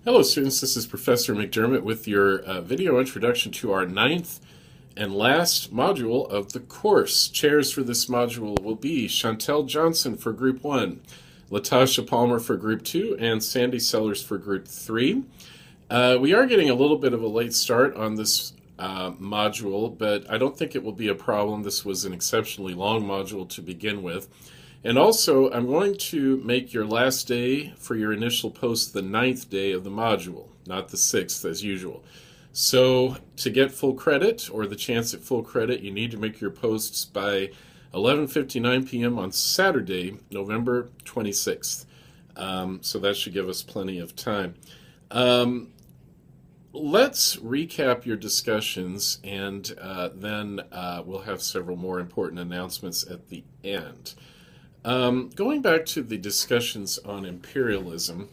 Hello students, this is Professor McDermott with your video introduction to our ninth and last module of the course. Chairs for this module will be Chantel Johnson for Group 1, Latasha Palmer for Group 2, and Sandy Sellers for Group 3. We are getting a little bit of a late start on this module, but I don't think it will be a problem. This was an exceptionally long module to begin with. And also, I'm going to make your last day for your initial post the ninth day of the module, not the sixth as usual. So to get full credit, or the chance at full credit, you need to make your posts by 11:59 p.m. on Saturday, November 26th. So that should give us plenty of time. Let's recap your discussions, and then we'll have several more important announcements at the end. Going back to the discussions on imperialism,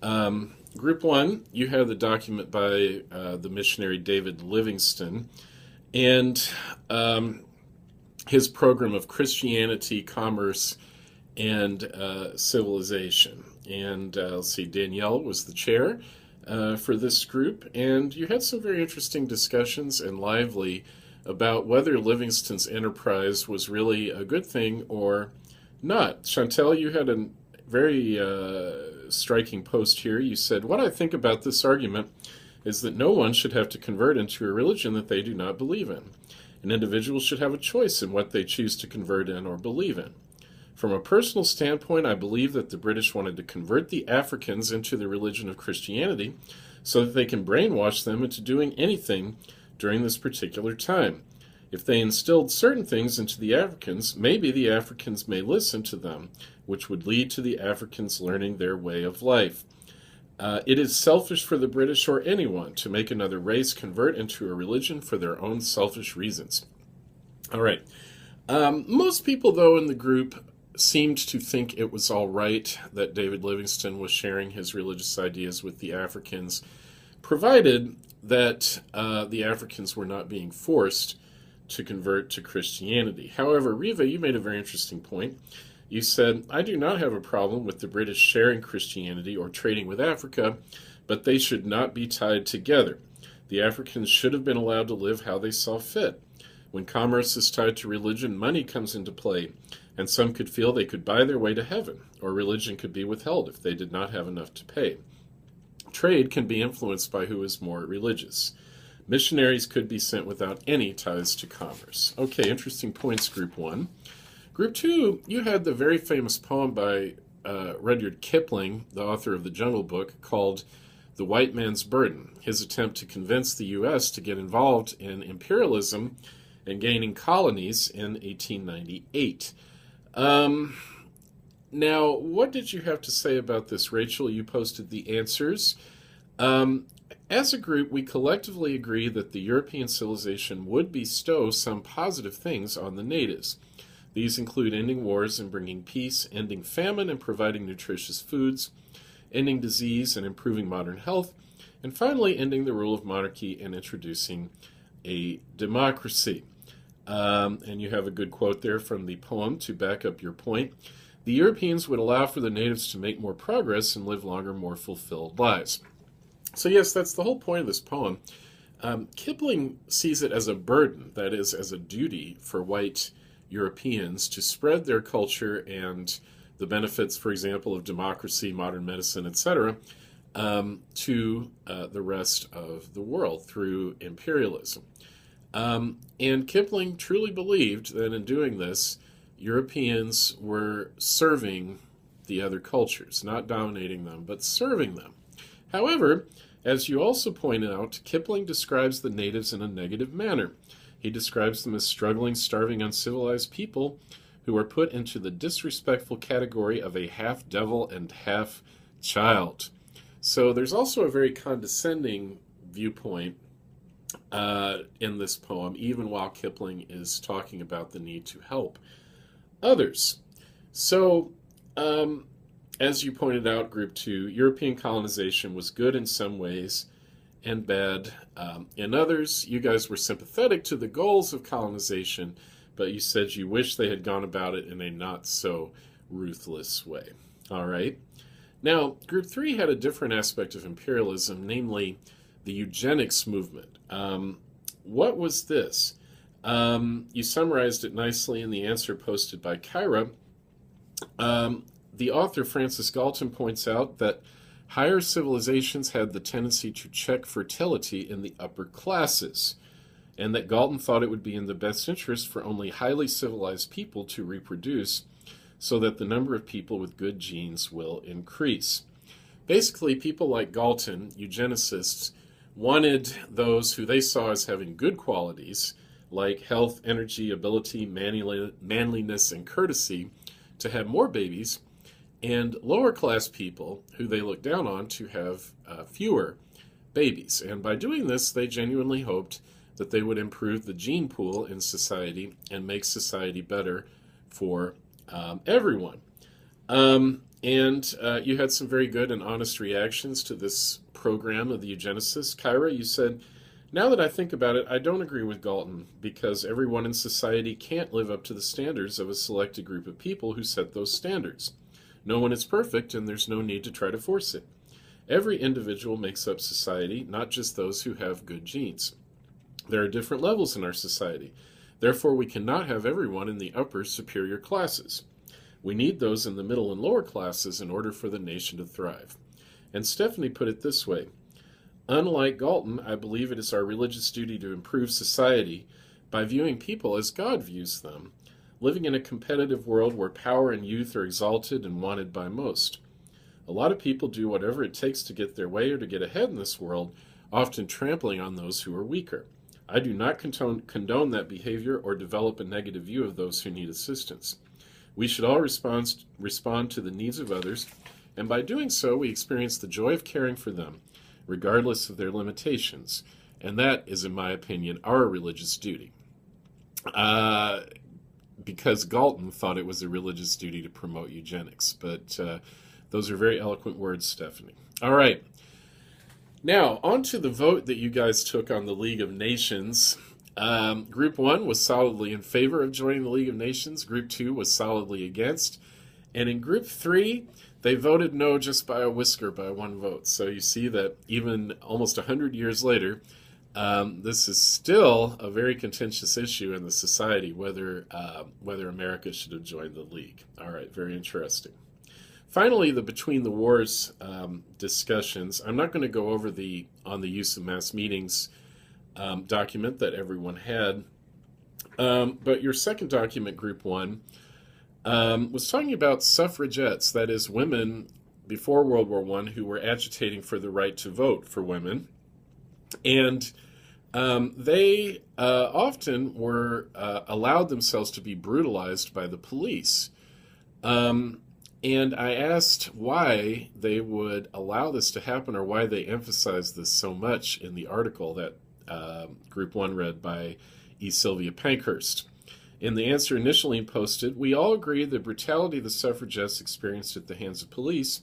Group 1, you have the document by the missionary David Livingstone and his program of Christianity, commerce, and civilization. And let's see, Danielle was the chair for this group, and you had some very interesting discussions and lively about whether Livingstone's enterprise was really a good thing or not. Chantel, you had a very striking post here. You said, "What I think about this argument is that no one should have to convert into a religion that they do not believe in. An individual should have a choice in what they choose to convert in or believe in. From a personal standpoint, I believe that the British wanted to convert the Africans into the religion of Christianity so that they can brainwash them into doing anything during this particular time. If they instilled certain things into the Africans, maybe the Africans may listen to them, which would lead to the Africans learning their way of life. It is selfish for the British or anyone to make another race convert into a religion for their own selfish reasons." All right. Most people, though, in the group seemed to think it was all right that David Livingstone was sharing his religious ideas with the Africans, provided that the Africans were not being forced to convert to Christianity. However, Riva, you made a very interesting point. You said, "I do not have a problem with the British sharing Christianity or trading with Africa, but they should not be tied together. The Africans should have been allowed to live how they saw fit. When commerce is tied to religion, money comes into play, and some could feel they could buy their way to heaven, or religion could be withheld if they did not have enough to pay. Trade can be influenced by who is more religious. Missionaries could be sent without any ties to commerce." Okay, interesting points, Group 1. Group 2, you had the very famous poem by Rudyard Kipling, the author of the Jungle Book, called "The White Man's Burden," his attempt to convince the U.S. to get involved in imperialism and gaining colonies in 1898. Now, what did you have to say about this, Rachel? You posted the answers. As a group, we collectively agree that the European civilization would bestow some positive things on the natives. These include ending wars and bringing peace, ending famine and providing nutritious foods, ending disease and improving modern health, and finally ending the rule of monarchy and introducing a democracy. And you have a good quote there from the poem to back up your point. "The Europeans would allow for the natives to make more progress and live longer, more fulfilled lives." So yes, that's the whole point of this poem. Kipling sees it as a burden, that is, as a duty for white Europeans to spread their culture and the benefits, for example, of democracy, modern medicine, etc., to the rest of the world through imperialism. And Kipling truly believed that in doing this, Europeans were serving the other cultures, not dominating them, but serving them. However, as you also point out, Kipling describes the natives in a negative manner. He describes them as struggling, starving, uncivilized people who are put into the disrespectful category of a half-devil and half-child. So there's also a very condescending viewpoint in this poem, even while Kipling is talking about the need to help others. So, as you pointed out, Group 2, European colonization was good in some ways and bad in others. You guys were sympathetic to the goals of colonization, but you said you wish they had gone about it in a not so ruthless way. All right. Now, Group 3 had a different aspect of imperialism, namely the eugenics movement. What was this? You summarized it nicely in the answer posted by Kyra. The author Francis Galton points out that higher civilizations had the tendency to check fertility in the upper classes, and that Galton thought it would be in the best interest for only highly civilized people to reproduce so that the number of people with good genes will increase. Basically, people like Galton, eugenicists, wanted those who they saw as having good qualities, like health, energy, ability, manliness, and courtesy, to have more babies, and lower class people, who they looked down on, to have fewer babies. And by doing this, they genuinely hoped that they would improve the gene pool in society and make society better for everyone. You had some very good and honest reactions to this program of the eugenicists. Kyra, you said, now that I think about it, I don't agree with Galton because everyone in society can't live up to the standards of a selected group of people who set those standards. No one is perfect, and there's no need to try to force it. Every individual makes up society, not just those who have good genes. There are different levels in our society. Therefore, we cannot have everyone in the upper superior classes. We need those in the middle and lower classes in order for the nation to thrive. And Stephanie put it this way: unlike Galton, I believe it is our religious duty to improve society by viewing people as God views them, living in a competitive world where power and youth are exalted and wanted by most. A lot of people do whatever it takes to get their way or to get ahead in this world, often trampling on those who are weaker. I do not condone that behavior or develop a negative view of those who need assistance. We should all respond to the needs of others, and by doing so, we experience the joy of caring for them, regardless of their limitations. And that is, in my opinion, our religious duty. Because Galton thought it was a religious duty to promote eugenics. But those are very eloquent words, Stephanie. All right. Now, on to the vote that you guys took on the League of Nations. Group 1 was solidly in favor of joining the League of Nations. Group 2 was solidly against. And in Group 3, they voted no just by a whisker, by one vote. So you see that even almost 100 years later, this is still a very contentious issue in the society, whether America should have joined the League. All right, very interesting. Finally, the Between the Wars discussions. I'm not going to go over on the use of mass meetings document that everyone had, but your second document, Group 1, was talking about suffragettes, that is, women before World War I who were agitating for the right to vote for women. And they often were allowed themselves to be brutalized by the police. And I asked why they would allow this to happen, or why they emphasized this so much in the article that Group 1 read by E. Sylvia Pankhurst. In the answer initially posted, we all agree the brutality the suffragettes experienced at the hands of police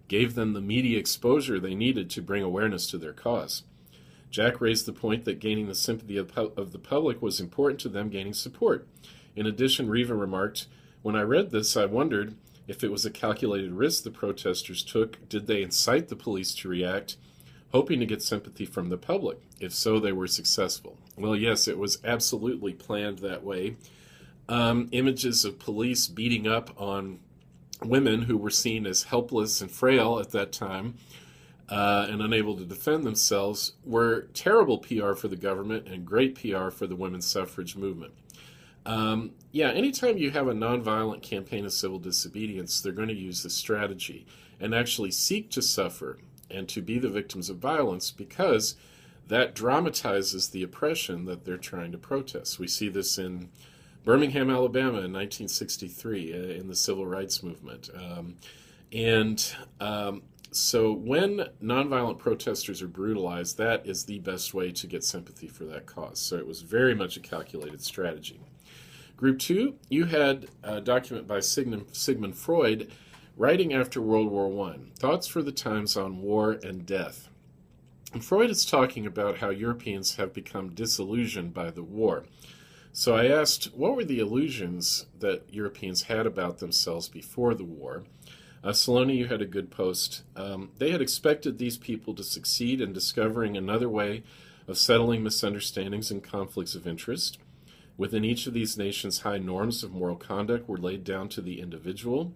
gave them the media exposure they needed to bring awareness to their cause. Jack raised the point that gaining the sympathy of the public was important to them gaining support. In addition, Riva remarked, when I read this, I wondered if it was a calculated risk the protesters took. Did they incite the police to react, hoping to get sympathy from the public? If so, they were successful. Well, yes, it was absolutely planned that way. Images of police beating up on women who were seen as helpless and frail at that time and unable to defend themselves were terrible PR for the government and great PR for the women's suffrage movement. Anytime you have a nonviolent campaign of civil disobedience, they're going to use this strategy and actually seek to suffer and to be the victims of violence, because that dramatizes the oppression that they're trying to protest. We see this in Birmingham, Alabama in 1963 in the Civil Rights Movement. So when nonviolent protesters are brutalized, that is the best way to get sympathy for that cause. So it was very much a calculated strategy. Group 2, you had a document by Sigmund Freud, writing after World War I, Thoughts for the Times on War and Death. And Freud is talking about how Europeans have become disillusioned by the war. So I asked, what were the illusions that Europeans had about themselves before the war? Saloni, you had a good post. They had expected these people to succeed in discovering another way of settling misunderstandings and conflicts of interest. Within each of these nations, high norms of moral conduct were laid down to the individual,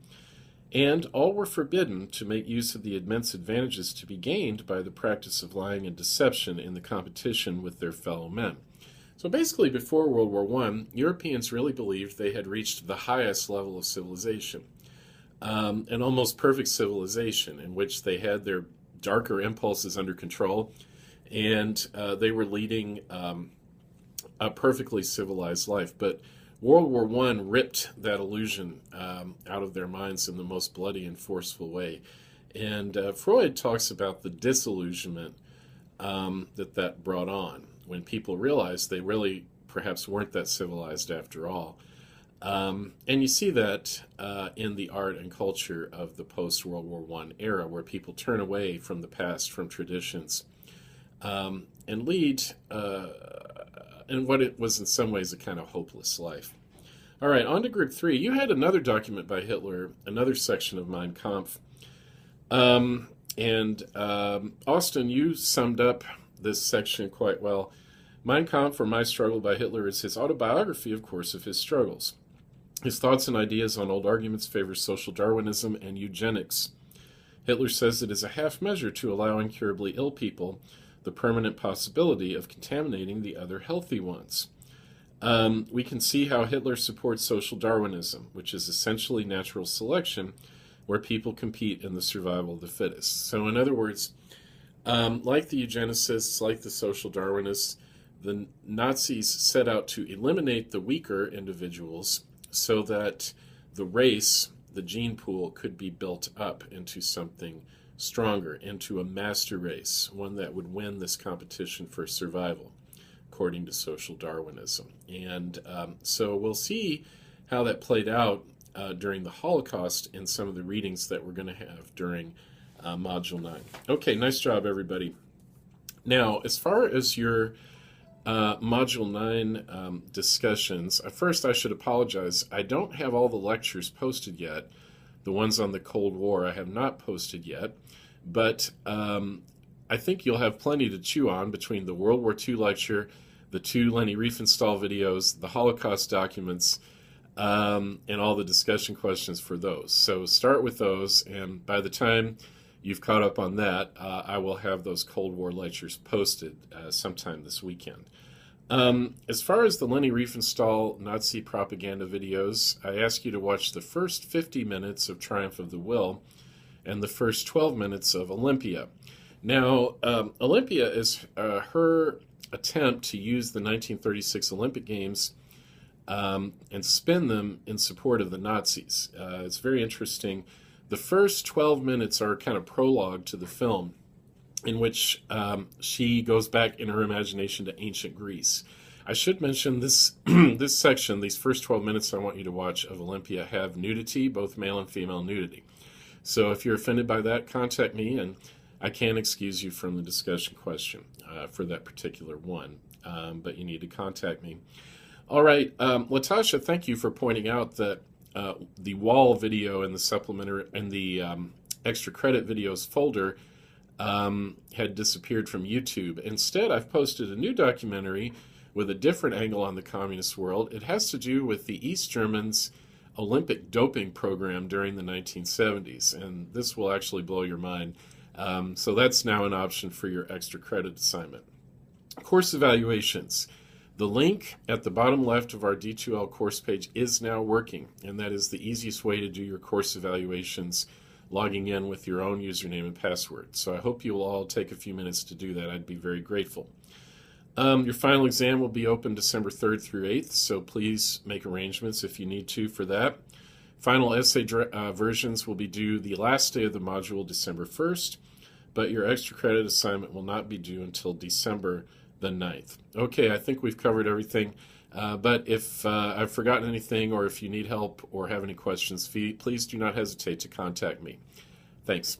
and all were forbidden to make use of the immense advantages to be gained by the practice of lying and deception in the competition with their fellow men. So basically, before World War I, Europeans really believed they had reached the highest level of civilization, an almost perfect civilization in which they had their darker impulses under control, and they were leading a perfectly civilized life. But World War I ripped that illusion out of their minds in the most bloody and forceful way. And Freud talks about the disillusionment that brought on when people realized they really perhaps weren't that civilized after all. And you see that in the art and culture of the post-World War I era, where people turn away from the past, from traditions, and lead in what it was in some ways a kind of hopeless life. All right, on to group 3. You had another document by Hitler, another section of Mein Kampf. Austin, you summed up this section quite well. Mein Kampf, or My Struggle by Hitler, is his autobiography, of course, of his struggles. His thoughts and ideas on old arguments favor social Darwinism and eugenics. Hitler says it is a half measure to allow incurably ill people the permanent possibility of contaminating the other healthy ones. We can see how Hitler supports social Darwinism, which is essentially natural selection, where people compete in the survival of the fittest. So in other words, like the eugenicists, like the social Darwinists, the Nazis set out to eliminate the weaker individuals so that the race, the gene pool, could be built up into something stronger, into a master race, one that would win this competition for survival, according to social Darwinism. And so we'll see how that played out during the Holocaust in some of the readings that we're going to have during Module 9. Okay, nice job, everybody. Now, as far as your Module 9 discussions, first I should apologize. I don't have all the lectures posted yet. The ones on the Cold War I have not posted yet, but I think you'll have plenty to chew on between the World War II lecture, the 2 Leni Riefenstahl videos, the Holocaust documents, and all the discussion questions for those. So start with those, and by the time you've caught up on that, I will have those Cold War lectures posted sometime this weekend. As far as the Leni Riefenstahl Nazi propaganda videos, I ask you to watch the first 50 minutes of Triumph of the Will and the first 12 minutes of Olympia. Now, Olympia is her attempt to use the 1936 Olympic Games and spin them in support of the Nazis. It's very interesting. The first 12 minutes are kind of prologue to the film, in which she goes back in her imagination to ancient Greece. I should mention this this section, these first 12 minutes I want you to watch of Olympia, have nudity, both male and female nudity. So if you're offended by that, contact me, and I can excuse you from the discussion question for that particular one, but you need to contact me. All right, Latasha, thank you for pointing out that the wall video in the supplementary and the extra credit videos folder had disappeared from YouTube. Instead, I've posted a new documentary with a different angle on the communist world. It has to do with the East Germans' Olympic doping program during the 1970s, and this will actually blow your mind. So that's now an option for your extra credit assignment. Course evaluations. The link at the bottom left of our D2L course page is now working, and that is the easiest way to do your course evaluations, logging in with your own username and password. So I hope you will all take a few minutes to do that. I'd be very grateful. Your final exam will be open December 3rd through 8th, so please make arrangements if you need to for that. Final essay versions will be due the last day of the module, December 1st, but your extra credit assignment will not be due until December the 9th. Okay, I think we've covered everything, but if I've forgotten anything, or if you need help or have any questions, please do not hesitate to contact me. Thanks.